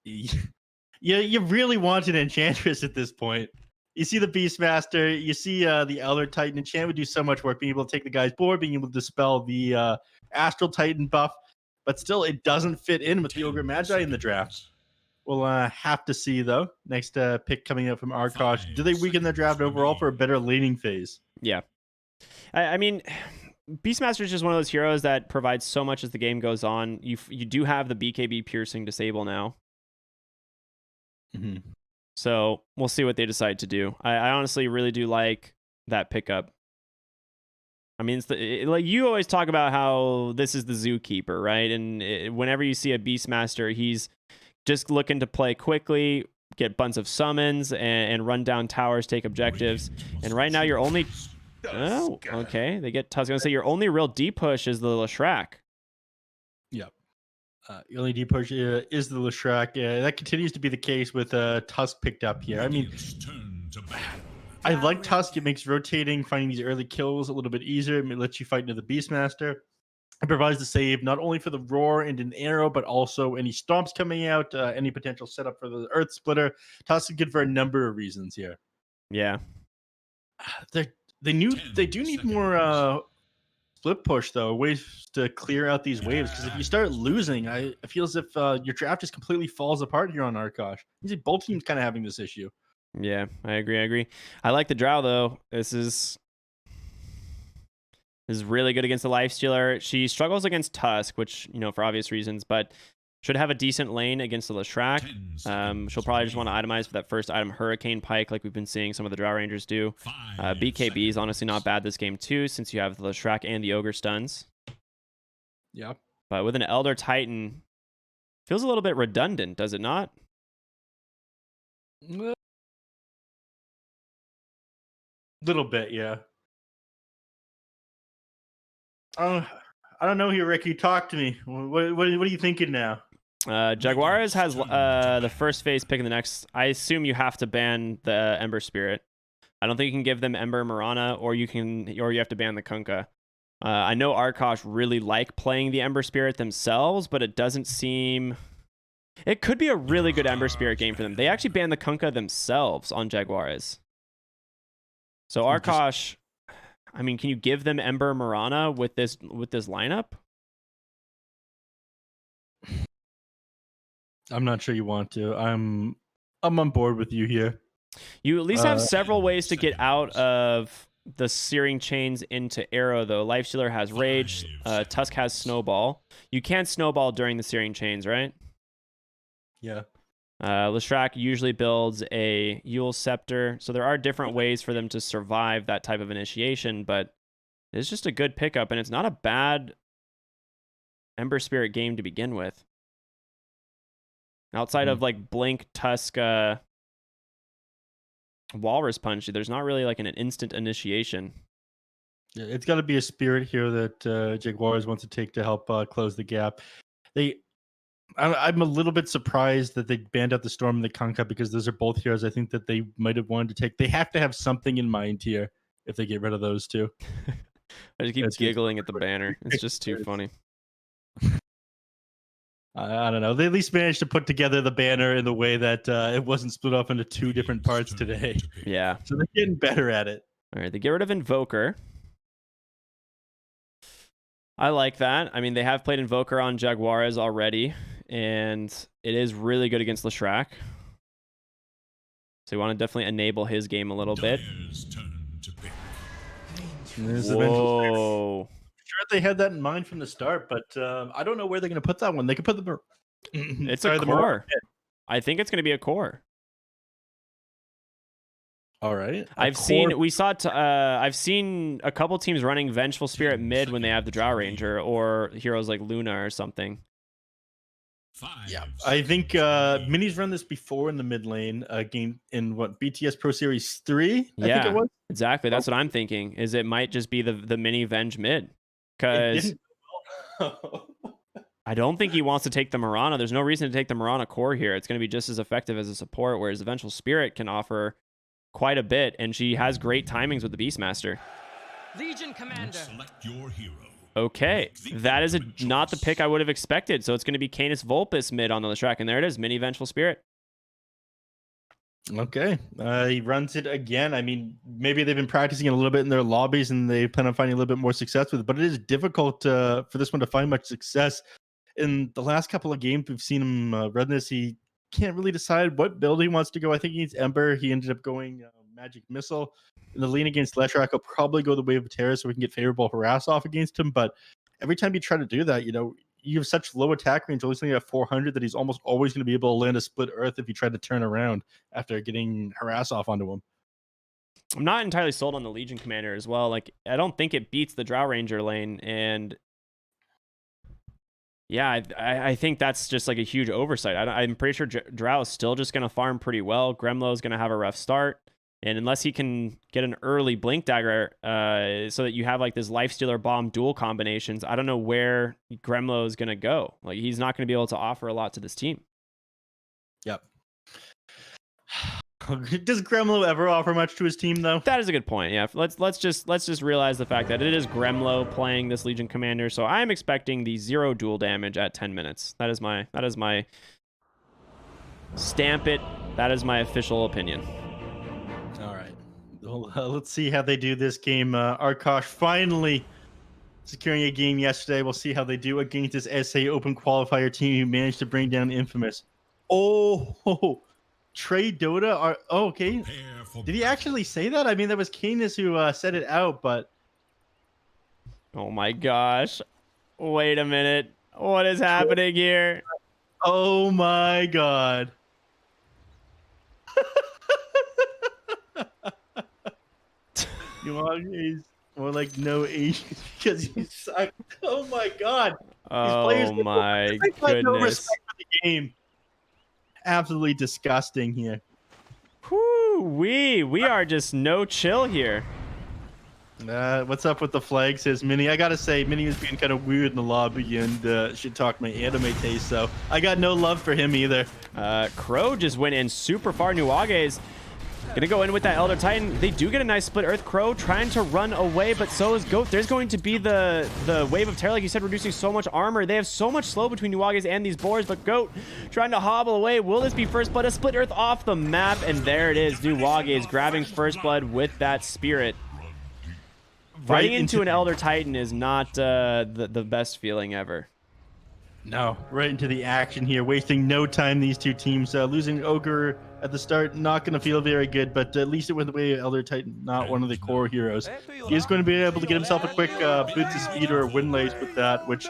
You really want an Enchantress at this point. You see the Beastmaster, you see the Elder Titan. Enchant would do so much work, being able to take the guy's board, being able to dispel the Astral Titan buff, but still it doesn't fit in with the Ogre Magi in the draft. We'll have to see, though. Next pick coming up from Arkosh. Do they weaken the draft overall for a better laning phase? Yeah. I mean, Beastmaster is just one of those heroes that provides so much as the game goes on. You do have the BKB piercing disable now. Mm-hmm. So we'll see what they decide to do. I honestly really do like that pickup. I mean, like you always talk about how this is the Zookeeper, right? And whenever you see a Beastmaster, he's just looking to play quickly, get bunch of summons, and run down towers, take objectives. And right now, your only... Oh, okay. They get... I was going to say, your only real D-push is the Leshrac. Yep. Your only D-push is the Leshrac. That continues to be the case with Tusk picked up here. I mean, I like Tusk. It makes rotating, finding these early kills a little bit easier. It lets you fight into the Beastmaster. It provides the save not only for the Roar and an Arrow, but also any Stomps coming out, any potential setup for the Earth Splitter. Tusk is good for a number of reasons here. Yeah. They do need more split push, though, ways to clear out these waves, because if you start losing, I feel as if your draft just completely falls apart here on Arkosh. You see both teams kind of having this issue. Yeah, I agree. I like the Drow, though. This is really good against the Lifestealer. She struggles against Tusk, which, for obvious reasons, but should have a decent lane against the Leshrac. She'll probably just want to itemize for that first item, Hurricane Pike, like we've been seeing some of the Drow Rangers do. BKB is honestly not bad this game, too, since you have the Leshrac and the Ogre stuns. Yep. But with an Elder Titan, feels a little bit redundant, does it not? Little bit, yeah. I don't know here, Ricky. Talk to me. What are you thinking now? Jaguares has the first phase pick in the next. I assume you have to ban the Ember Spirit. I don't think you can give them Ember Marana, or you have to ban the Kunkka. I know Arkosh really like playing the Ember Spirit themselves, but it doesn't seem... It could be a really good Ember Spirit game for them. They actually banned the Kunkka themselves on Jaguares. So Arkosh, I mean, can you give them Ember Marana with this lineup? I'm not sure you want to. I'm on board with you here. You at least have several ways to get out of the Searing Chains into Arrow, though. Lifestealer has Rage. Tusk has Snowball. You can't Snowball during the Searing Chains, right? Yeah. Leshrac usually builds a Yule Scepter, so there are different ways for them to survive that type of initiation, but it's just a good pickup, and it's not a bad Ember Spirit game to begin with. Outside of like Blink, Tusk, Walrus Punch, there's not really like an instant initiation. Yeah, it's got to be a spirit here that Jaguares wants to take to help close the gap. I'm a little bit surprised that they banned out the Storm and the Kunkka, because those are both heroes I think that they might have wanted to take. They have to have something in mind here if they get rid of those two. I just keep giggling at the banner. It's just too funny. I don't know. They at least managed to put together the banner in the way that it wasn't split off into two different parts today. Yeah. So they're getting better at it. All right, they get rid of Invoker. I like that. I mean, they have played Invoker on Jaguares already, and it is really good against Leshrac. So you want to definitely enable his game a little bit. Whoa. Sure, they had that in mind from the start, but I don't know where they're going to put that one. They could put the... It's a core. I think it's going to be a core. All right. I've seen a couple teams running Vengeful Spirit mid when they have the Drow Ranger, or heroes like Luna or something. Yeah, I think Minis run this before in the mid lane game in BTS Pro Series 3. I think it was. Exactly. That's what I'm thinking. Is it might just be the mini Venge mid, because I don't think he wants to take the Marana. There's no reason to take the Marana core here. It's going to be just as effective as a support, whereas the Vengeful Spirit can offer quite a bit, and she has great timings with the Beastmaster. Legion Commander. Select your hero. Okay, that is not the pick I would have expected. So it's going to be Canis Vulpes mid on the Leshrac, and there it is, Mini Vengeful Spirit. Okay, he runs it again. I mean, maybe they've been practicing it a little bit in their lobbies, and they plan on finding a little bit more success with it. But it is difficult for this one to find much success. In the last couple of games, we've seen him run this. He can't really decide what build he wants to go. I think he needs Ember. He ended up going Magic Missile. In the lane against Leshrac, he'll probably go the Wave of Terror so we can get favorable harass off against him. But every time you try to do that, you have such low attack range, only at 400, that he's almost always going to be able to land a split earth if you try to turn around after getting harass off onto him. I'm not entirely sold on the Legion Commander as well. Like, I don't think it beats the Drow Ranger lane, and yeah, I think that's just like a huge oversight. I'm pretty sure Drow is still just going to farm pretty well. Gremlo is going to have a rough start. And unless he can get an early Blink Dagger so that you have like this Lifestealer Bomb dual combinations, I don't know where Gremlo is going to go. Like, he's not going to be able to offer a lot to this team. Yep. Does Gremlo ever offer much to his team, though? That is a good point. Yeah, let's just realize the fact that it is Gremlo playing this Legion Commander. So I'm expecting the 0 dual damage at 10 minutes. That is my stamp it. That is my official opinion. All right. Well, let's see how they do this game. Arkosh finally securing a game yesterday. We'll see how they do against this SA Open qualifier team who managed to bring down Infamous. Oh, Trey Dota. Okay. Did he actually say that? I mean, that was Canis who said it out, but... Oh my gosh. Wait a minute. What is happening here? Oh my god. He's more like no Asian because he sucked. Oh my god. Oh my goodness. No respect for the game. Absolutely disgusting here. Whoo, we are just no chill here. What's up with the flag, says Mini. I gotta say, Mini was being kind of weird in the lobby and should talk my anime taste, so I got no love for him either. Crow just went in super far. Nuage's gonna go in with that Elder Titan. They do get a nice split earth. Crow trying to run away, but so is Goat. There's going to be the Wave of Terror, like you said, reducing so much armor. They have so much slow between Nuage's and these boars, but Goat trying to hobble away. Will this be first blood? A split earth off the map, and there it is. Nuage's grabbing first blood with that spirit. Fighting into an Elder Titan is not the best feeling ever. No, right into the action here, wasting no time, these two teams. Losing Ogre at the start, not going to feel very good, but at least it went the way of Elder Titan, not one of the core heroes. He's going to be able to get himself a quick boot to speed or a Windlace with that, which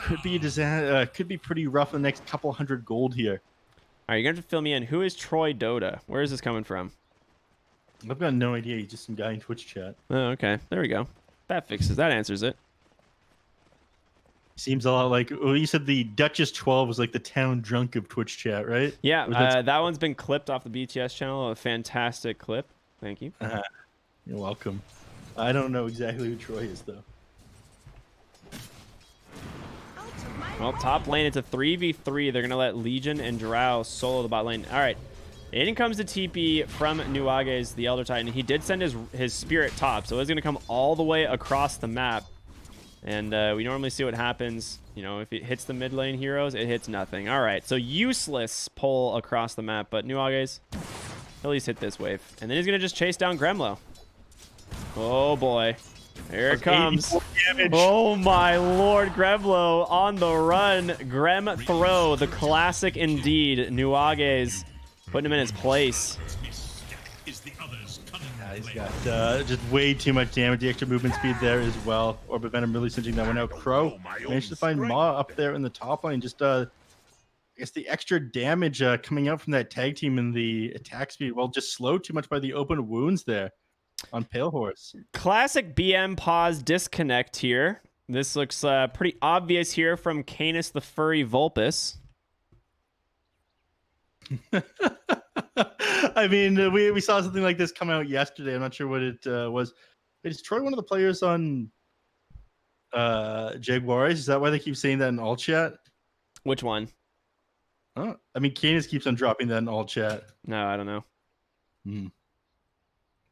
could be a disaster, could be pretty rough in the next couple hundred gold here. All right, you're going to have to fill me in. Who is Troy Dota? Where is this coming from? I've got no idea. He's just some guy in Twitch chat. Oh, okay. There we go. That fixes. That answers it. Seems a lot like, well, you said the Duchess 12 was like the town drunk of Twitch chat, right? Yeah, that one's been clipped off the BTS channel. A fantastic clip. Thank you. You're welcome. I don't know exactly who Troy is, though. Well, top lane, it's a 3v3. They're going to let Legion and Drow solo the bot lane. All right. In comes the TP from Nuage's, the Elder Titan. He did send his spirit top, so it's going to come all the way across the map. And we normally see what happens. You know, if it hits the mid lane heroes, it hits nothing. All right, so useless pull across the map, but Nuage's, he'll at least hit this wave. And then he's going to just chase down Gremlo. Oh, boy. Here it comes. Oh, my lord. Gremlo on the run. Grem throw, the classic indeed. Nuage's putting him in his place. He's got just way too much damage. The extra movement speed there as well. Orb of Venom really cinching that one out. Crow managed to find Ma up there in the top lane. Just, I guess the extra damage coming out from that tag team and the attack speed, well, just slowed too much by the open wounds there on Pale Horse. Classic BM pause disconnect here. This looks pretty obvious here from Canis the Furry Vulpes. I mean, we saw something like this come out yesterday. I'm not sure what it was. Is Troy one of the players on Jaguares? Is that why they keep saying that in all chat? Which one? Oh, I mean, Canis keeps on dropping that in all chat. No, I don't know.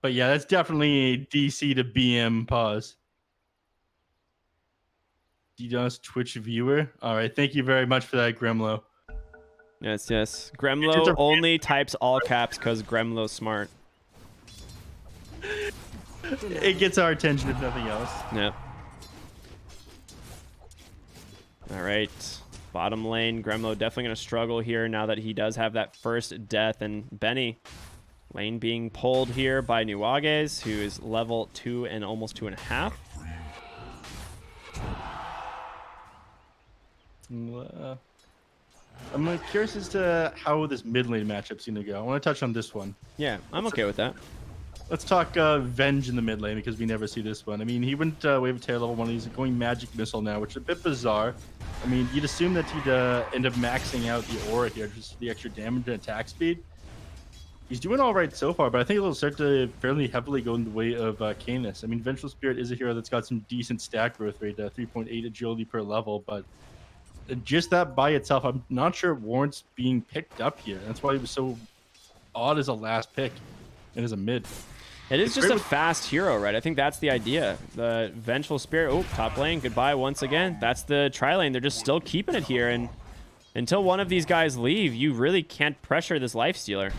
But yeah, that's definitely a DC to BM pause. DDoS Twitch viewer. All right, thank you very much for that, Gremlo. Yes, yes. Gremlo only types all caps because Gremlo's smart. It gets our attention if nothing else. Yep. All right. Bottom lane, Gremlo definitely going to struggle here now that he does have that first death. And Benny, lane being pulled here by Jaguares, who is level 2 and almost 2.5. I'm curious as to how this mid lane matchup's going to go. I want to touch on this one. Yeah, I'm okay with that. Let's talk Venge in the mid lane because we never see this one. I mean, he went Wave of Terror level 1. He's going Magic Missile now, which is a bit bizarre. I mean, you'd assume that he'd end up maxing out the aura here, just the extra damage and attack speed. He's doing all right so far, but I think it'll start to fairly heavily go in the way of Canis. I mean, Vengeful Spirit is a hero that's got some decent stat growth rate, 3.8 agility per level, but just that by itself, I'm not sure it warrants being picked up here. That's why he was so odd as a last pick and as a mid. It is just a fast hero, right? I think that's the idea. The Vengeful Spirit. Oh, top lane. Goodbye once again. That's the tri lane. They're just still keeping it here. And until one of these guys leave, you really can't pressure this Lifestealer.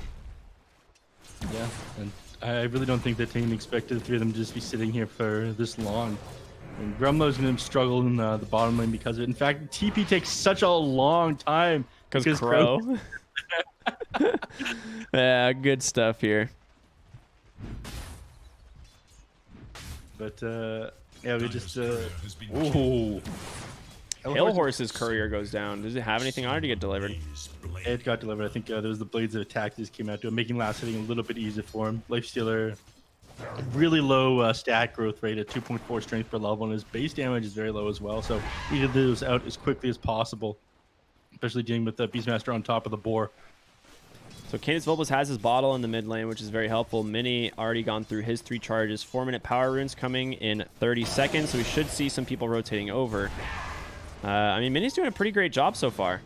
Yeah, and I really don't think the team expected the three of them to just be sitting here for this long. And Gremlo's going to struggle in the bottom lane because of it. In fact, TP takes such a long time. Because Crow. Yeah, good stuff here. But, yeah, we just... Ooh. Horse's courier goes down. Does it have anything on it to get delivered? It got delivered. I think there was the Blades of Attack that just came out to him, making last hitting a little bit easier for him. Lifestealer, really low stat growth rate at 2.4 strength per level, and his base damage is very low as well. So he needed those out as quickly as possible, especially dealing with the Beastmaster on top of the boar. So Canis Vulpes has his bottle in the mid lane, which is very helpful. Mini already gone through his 3 charges. 4-minute power runes coming in 30 seconds, so we should see some people rotating over. I mean, Mini's doing a pretty great job so far.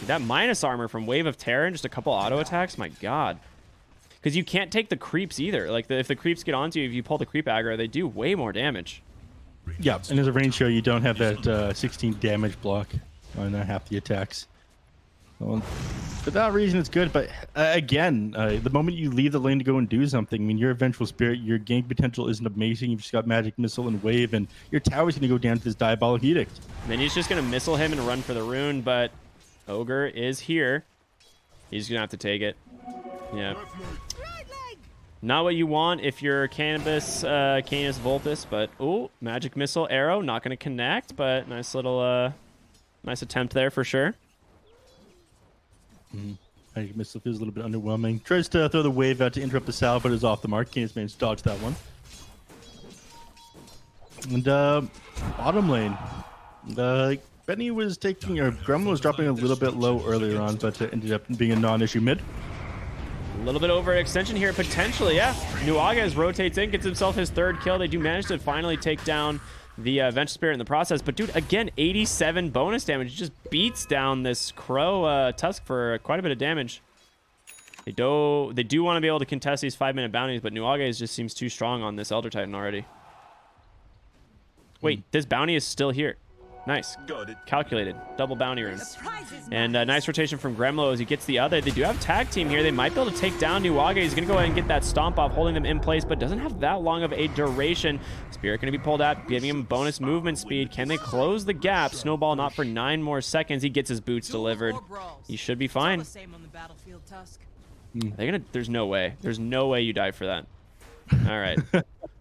That minus armor from Wave of Terror and just a couple auto attacks, my god. Because you can't take the creeps either. Like, if the creeps get onto you, if you pull the creep aggro, they do way more damage. Yeah, and as a range show, you don't have that 16 damage block on half the attacks. Well, for that reason, it's good. But again, the moment you leave the lane to go and do something, I mean, you're a Vengeful Spirit, your gank potential isn't amazing. You've just got Magic Missile and Wave, and your tower's going to go down to this Diabolic Edict. Then he's just going to missile him and run for the rune, but Ogre is here. He's going to have to take it. Yeah. Not what you want if you're Canis Vulpes, but ooh, Magic Missile arrow, not going to connect, but nice little, nice attempt there for sure. Magic Missile feels a little bit underwhelming. Tries to throw the wave out to interrupt the salve, but is off the mark. Canis managed to dodge that one. And bottom lane, Benny was taking, or Gremlin was dropping a little bit low earlier on, but ended up being a non-issue mid. A little bit overextension here, potentially, yeah. Jaguares rotates in, gets himself his 3rd kill. They do manage to finally take down the Vengeful Spirit in the process. But, dude, again, 87 bonus damage. It just beats down this Crow Tusk for quite a bit of damage. They do want to be able to contest these 5-minute bounties, but Jaguares just seems too strong on this Elder Titan already. Wait, this bounty is still here. Nice. Calculated. Double bounty runes. And nice rotation from Gremlo as he gets the other. They do have tag team here. They might be able to take down Jaguares. He's going to go ahead and get that stomp off, holding them in place, but doesn't have that long of a duration. Spirit going to be pulled out, giving him bonus movement speed. Can they close the gap? Snowball not for 9 more seconds. He gets his boots delivered. He should be fine. There's no way. There's no way you die for that. All right.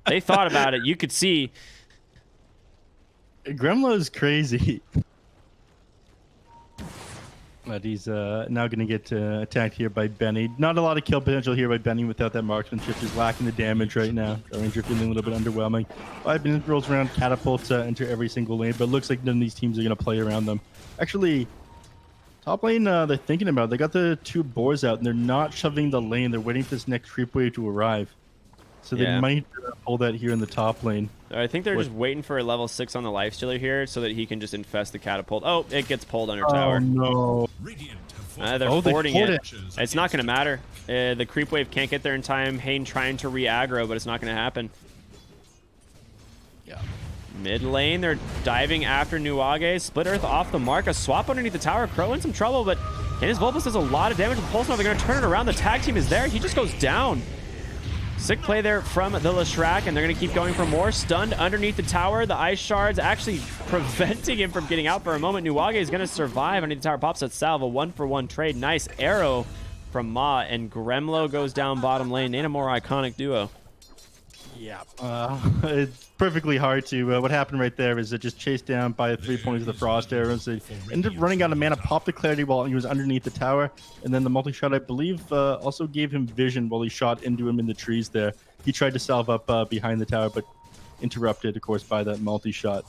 They thought about it. You could see. Gremlo's crazy. But he's now going to get attacked here by Benny. Not a lot of kill potential here by Benny without that marksmanship. He's lacking the damage right now. The Ranger feeling a little bit underwhelming. 5 minutes rolls around, catapults enter every single lane, but it looks like none of these teams are going to play around them. Actually, top lane, they're thinking about it. They got the 2 boars out, and they're not shoving the lane. They're waiting for this next creep wave to arrive. So they might pull that here in the top lane. I think they're just waiting for a level 6 on the Lifestealer here so that he can just infest the catapult. Oh, it gets pulled under tower. Oh, no. They're fording it. It's not going to matter. The creep wave can't get there in time. Hayne trying to re-aggro, but it's not going to happen. Yeah. Mid lane, they're diving after Nuage. Split Earth off the mark. A swap underneath the tower. Crow in some trouble, but Canis Vulpus does a lot of damage with Pulse. Now they're going to turn it around. The tag team is there. He just goes down. Sick play there from the Leshrac, and they're going to keep going for more. Stunned underneath the tower. The ice shards actually preventing him from getting out for a moment. Nuage is going to survive underneath the tower. Pops that salve. A 1-for-1 trade. Nice arrow from Ma, and Gremlo goes down bottom lane. Ain't a more iconic duo. Yeah, it's perfectly hard to. What happened right there is it just chased down by 3 points of the frost arrows. They ended up running out of mana, popped the clarity while he was underneath the tower, and then the multi-shot, I believe, also gave him vision while he shot into him in the trees there. He tried to salve up behind the tower, but interrupted, of course, by that multi-shot.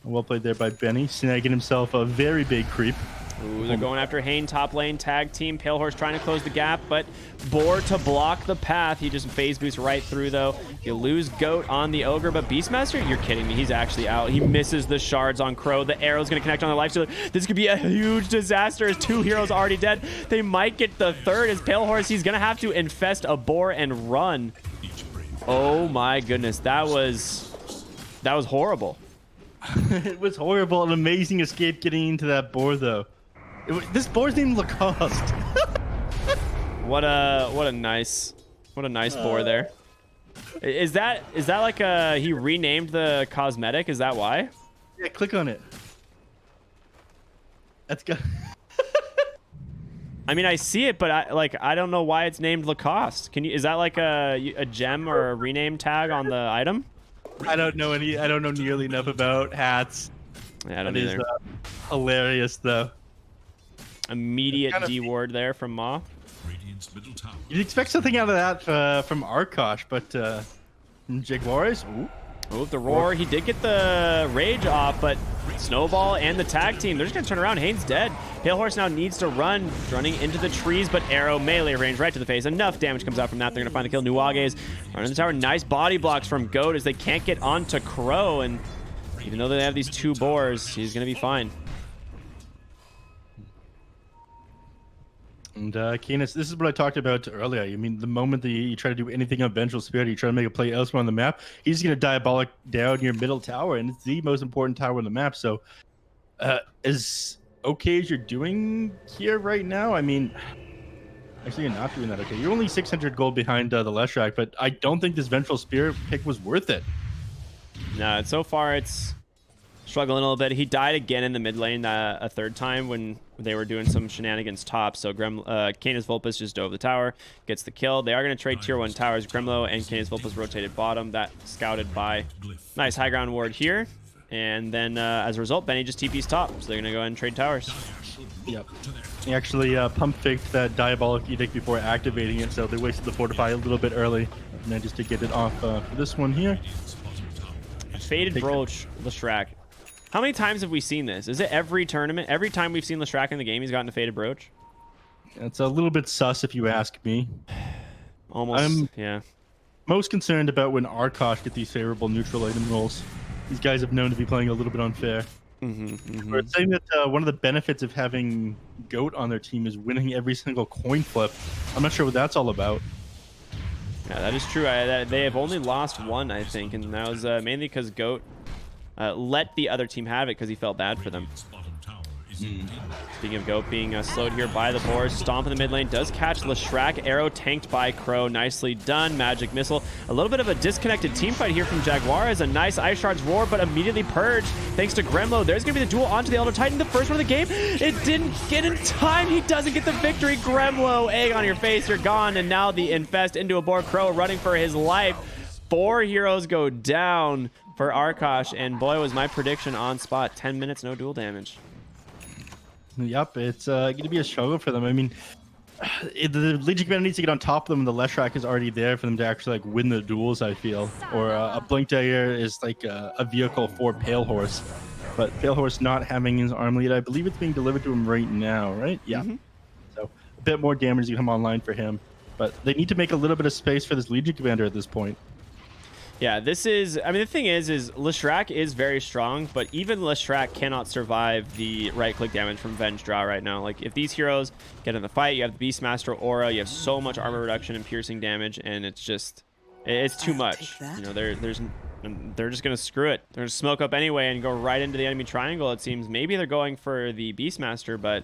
Well played there by Benny, snagging himself a very big creep. Ooh, they're going after Hane, top lane, tag team. Pale Horse trying to close the gap, but Boar to block the path. He just phase boosts right through, though. You lose Goat on the Ogre, but Beastmaster, you're kidding me. He's actually out. He misses the shards on Crow. The arrow's going to connect on the lifestealer. This could be a huge disaster as 2 heroes already dead. They might get the third as Pale Horse. He's going to have to infest a Boar and run. Oh my goodness. That was horrible. It was horrible. An amazing escape getting into that Boar, though. This Boar's named Lacoste. What a nice Boar there. Is that like he renamed the cosmetic? Is that why? Yeah, click on it. That's good. I mean, I see it, but I don't know why it's named Lacoste. Is that like a gem or a rename tag on the item? I don't know nearly enough about hats. Yeah, I don't either. Hilarious though. Immediate D ward there from Ma. You'd expect something out of that from Arkosh, but Jaguares. Ooh. Oh, the roar. He did get the rage off, but Snowball and the tag team, they're just going to turn around. Hane's dead. Pale Horse now needs to running into the trees, but arrow melee range right to the face. Enough damage comes out from that. They're going to find the kill. Nuages running the tower. Nice body blocks from Goat as they can't get onto Crow, and even though they have these 2 boars, he's going to be fine. And Canis, this is what I talked about earlier. I mean, the moment that you try to do anything on Vengeful Spirit, you try to make a play elsewhere on the map, he's going to diabolic down your middle tower, and it's the most important tower on the map. So, as okay as you're doing here right now, I mean, actually you're not doing that okay. You're only 600 gold behind the Leshrac, but I don't think this Vengeful Spirit pick was worth it. No, so far it's struggling a little bit. He died again in the mid lane a 3rd time when they were doing some shenanigans top. So Canis Vulpus just dove the tower, gets the kill. They are going to trade tier 1 towers. Gremlo and Canis Vulpus rotated bottom. That scouted by. Nice high ground ward here. And then as a result, Benny just TP's top. So they're going to go ahead and trade towers. Yep. He actually pump faked that Diabolic Edict before activating it, so they wasted the Fortify a little bit early. And then just to get it off for this one here. Faded Brooch, Leshrac. How many times have we seen this? Is it every tournament? Every time we've seen Leshrac in the game, he's gotten a Faded Brooch? It's a little bit sus if you ask me. Almost, yeah. Most concerned about when Arkosh get these favorable neutral item rolls. These guys have known to be playing a little bit unfair. We're saying that one of the benefits of having Goat on their team is winning every single coin flip. I'm not sure what that's all about. Yeah, that is true. They have only lost 1, I think, and that was mainly because Goat let the other team have it because he felt bad for them. Speaking of Goat being slowed here by the boars, Stomp in the mid lane does catch Leshrac. Arrow tanked by Crow. Nicely done. Magic Missile. A little bit of a disconnected team fight here from Jaguares. A nice Ice Shards roar, but immediately purged thanks to Gremlo. There's going to be the duel onto the Elder Titan. The first one of the game. It didn't get in time. He doesn't get the victory. Gremlo, egg on your face. You're gone. And now the infest into a boar. Crow running for his life. 4 heroes go down for Arkosh. And boy, was my prediction on spot. 10 minutes, no duel damage. Yep, it's going to be a struggle for them. I mean, the Legion Commander needs to get on top of them, and the Leshrac is already there for them to actually like win the duels, I feel. Or a Blink Dagger is like a vehicle for Pale Horse. But Pale Horse not having his arm lead, I believe it's being delivered to him right now, right? Yeah. So a bit more damage to come online for him. But they need to make a little bit of space for this Legion Commander at this point. Yeah, this is, I mean, the thing is Leshrac is very strong, but even Leshrac cannot survive the right-click damage from Venge Draw right now. Like, if these heroes get in the fight, you have the Beastmaster Aura, you have so much armor reduction and piercing damage, and it's just, it's too much. You know, there's And they're just going to screw it. They're going to smoke up anyway and go right into the enemy triangle, it seems. Maybe they're going for the Beastmaster, but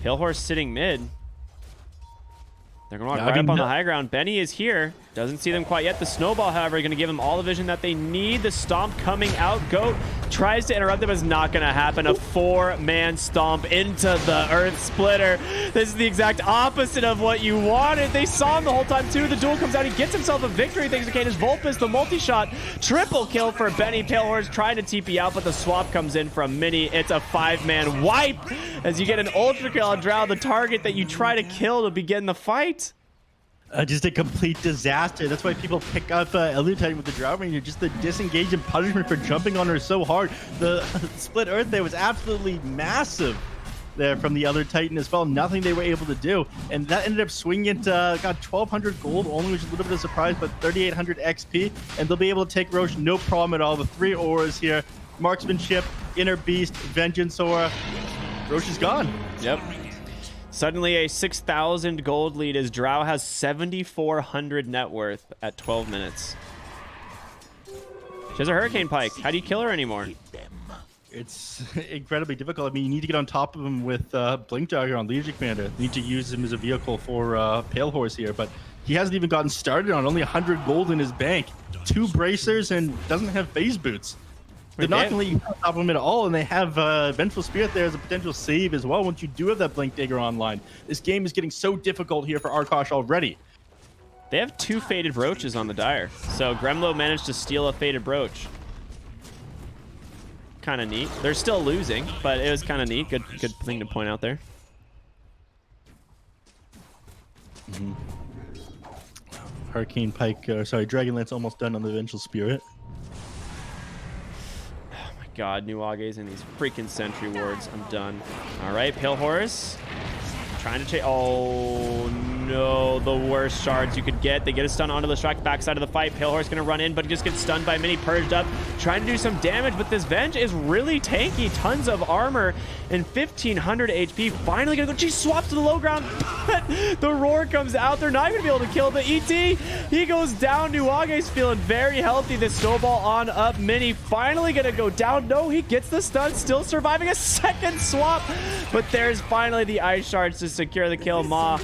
Pale Horse sitting mid. They're going to walk right up on the high ground. Benny is here. Doesn't see them quite yet. The snowball, however, going to give them all the vision that they need. The stomp coming out. Goat tries to interrupt them, but it's not going to happen. A 4-man stomp into the Earth Splitter. This is the exact opposite of what you wanted. They saw him the whole time, too. The duel comes out. He gets himself a victory thanks to Canis Vulpus. The multi-shot. Triple kill for Benny. Pale Horse trying to TP out, but the swap comes in from Mini. It's a 5-man wipe as you get an ultra kill on Drow, the target that you try to kill to begin the fight. Just a complete disaster. That's why people pick up Elder Titan with the Drow Ranger. Just the disengage and punishment for jumping on her so hard. The split Earth there was absolutely massive there from the Elder Titan as well. Nothing they were able to do. And that ended up swinging it, got 1,200 gold only, which is a little bit of a surprise, but 3,800 XP. And they'll be able to take Roche no problem at all. The 3 auras here. Marksmanship, Inner Beast, Vengeance Aura. Roche is gone. Yep. Suddenly a 6,000 gold lead as Drow has 7,400 net worth at 12 minutes. She has a Hurricane Pike. How do you kill her anymore? It's incredibly difficult. I mean, you need to get on top of him with Blink Dagger on Legion Commander. You need to use him as a vehicle for Pale Horse here, but he hasn't even gotten started on only 100 gold in his bank. 2 bracers and doesn't have phase boots. They're not going to let you on top of him at all, and they have Vengeful Spirit there as a potential save as well once you do have that Blink Dagger online. This game is getting so difficult here for Arkosh already. They have 2 Faded Brooches on the Dire, so Gremlo managed to steal a Faded Brooch. Kind of neat. They're still losing, but it was kind of neat. Good thing to point out there. Hurricane Pike, sorry, Dragonlance almost done on the Vengeful Spirit. God, Nuages and these freaking sentry wards. I'm done. All right, Pale Horse. Trying to chase. Oh, no. The worst shards you could get. They get a stun onto the Shrek backside of the fight. Pale Horse going to run in, but just gets stunned by Mini. Purged up. Trying to do some damage, but this Venge is really tanky. Tons of armor and 1,500 HP. Finally going to go. She swaps to the low ground, but the roar comes out. They're not going to be able to kill the ET. He goes down. Nuage's feeling very healthy. The snowball on up. Mini finally going to go down. No, he gets the stun. Still surviving a second swap, but there's finally the ice shards to secure the kill. Ma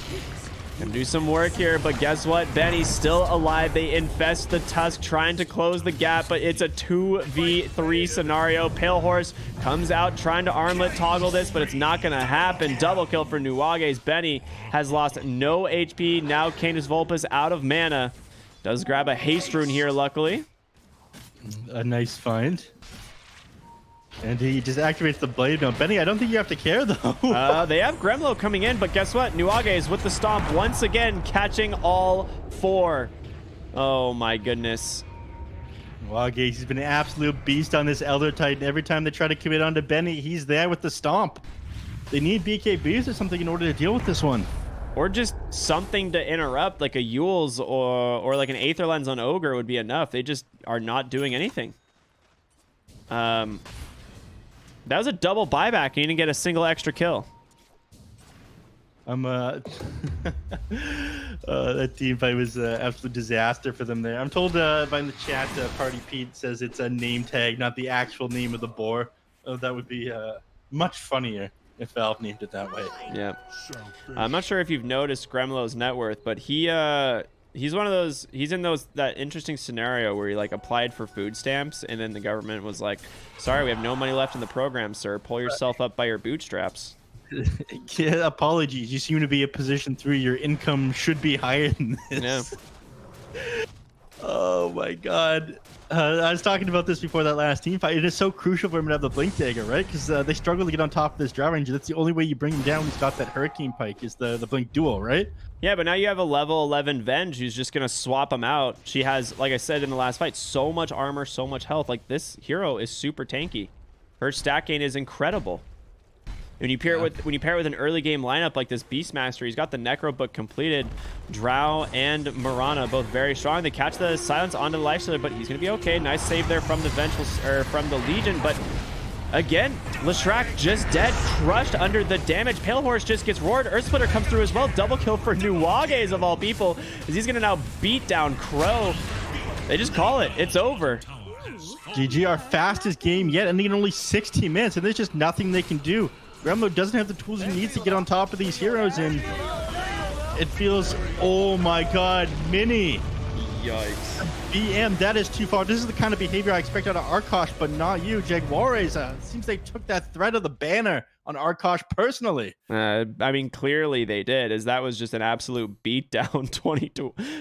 can do some work here, but guess what? Benny's still alive. They infest the Tusk, trying to close the gap, but it's a 2v3 scenario. Pale Horse comes out trying to armlet toggle this, but it's not going to happen. Double kill for Nuages. Benny has lost no HP. Now Canis Vulpus out of mana. Does grab a haste rune here, luckily. A nice find. And he just activates the blade. Now, Benny, I don't think you have to care, though. They have Gremlo coming in, but guess what? Nuages with the stomp once again, catching all 4. Oh, my goodness. Nuages, he's been an absolute beast on this Elder Titan. Every time they try to commit onto Benny, he's there with the stomp. They need BKBs or something in order to deal with this one. Or just something to interrupt, like a Yule's or like an Aether Lens on Ogre would be enough. They just are not doing anything. That was a double buyback, and you didn't get a single extra kill. That team fight was an absolute disaster for them there. I'm told by in the chat, Party Pete says it's a name tag, not the actual name of the boar. That would be much funnier if Valve named it that way. Yeah. I'm not sure if you've noticed Gremlo's net worth, but he's one of those, he's in that interesting scenario where he like applied for food stamps and then the government was like, sorry, we have no money left in the program, sir. Pull yourself up by your bootstraps. Yeah, apologies. You seem to be a position 3. Your income should be higher than this. Yeah. Oh my God. I was talking about this before that last team fight. It is so crucial for him to have the Blink Dagger, right? Because they struggle to get on top of this Drow Ranger. That's the only way you bring him down. He's got that Hurricane Pike, is the Blink Duel, right? Yeah, but now you have a level 11 Venge who's just going to swap him out. She has, like I said in the last fight, so much armor, so much health. Like, this hero is super tanky. Her stat gain is incredible. When you pair it with an early game lineup like this Beastmaster, he's got the Necro book completed. Drow and Marana both very strong. They catch the silence onto the Lifestealer, but he's gonna be okay. Nice save there from the Vengeful, or from the Legion, but again, Leshrac just dead, crushed under the damage. Pale Horse just gets roared. Earthsplitter comes through as well. Double kill for Nuages of all people, as he's gonna now beat down Crow. They just call it. It's over. GG, our fastest game yet, ending in only 16 minutes, and there's just nothing they can do. Gremlo doesn't have the tools he needs to get on top of these heroes, and it feels, oh my god, Mini. Yikes. BM, that is too far. This is the kind of behavior I expect out of Arkosh, but not you. Jaguares, seems they took that threat of the banner on Arkosh personally. I mean, clearly they did, as that was just an absolute beatdown,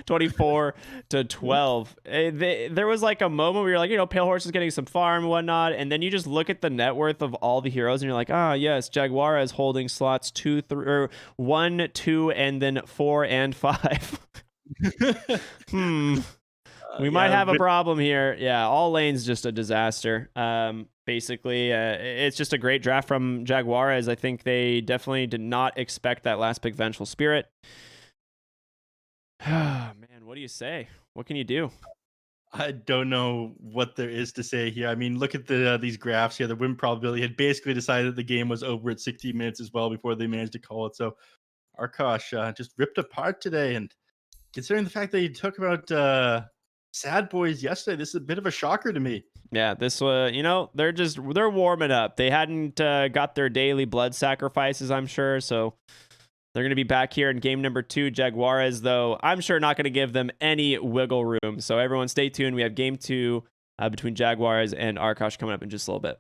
24 to 12. There was like a moment where you're like, you know, Pale Horse is getting some farm and whatnot, and then you just look at the net worth of all the heroes, and you're like, ah, yes, Jaguares holding slots 2, 3, or 1, 2, and then 4 and 5. We might have a problem here. Yeah, all lanes just a disaster. Basically, it's just a great draft from Jaguares. I think they definitely did not expect that last pick, Vengeful Spirit. Man, what do you say? What can you do? I don't know what there is to say here. I mean, look at these graphs here. The win probability had basically decided the game was over at 60 minutes as well before they managed to call it. So Arkosh just ripped apart today, and considering the fact that he took about Sad Boys yesterday, this is a bit of a shocker to me. Yeah, this you know, they're warming up. They hadn't got their daily blood sacrifices, I'm sure, so they're going to be back here in game number 2. Jaguares, though, I'm sure not going to give them any wiggle room. So everyone stay tuned. We have game 2 between Jaguares and Arkosh coming up in just a little bit.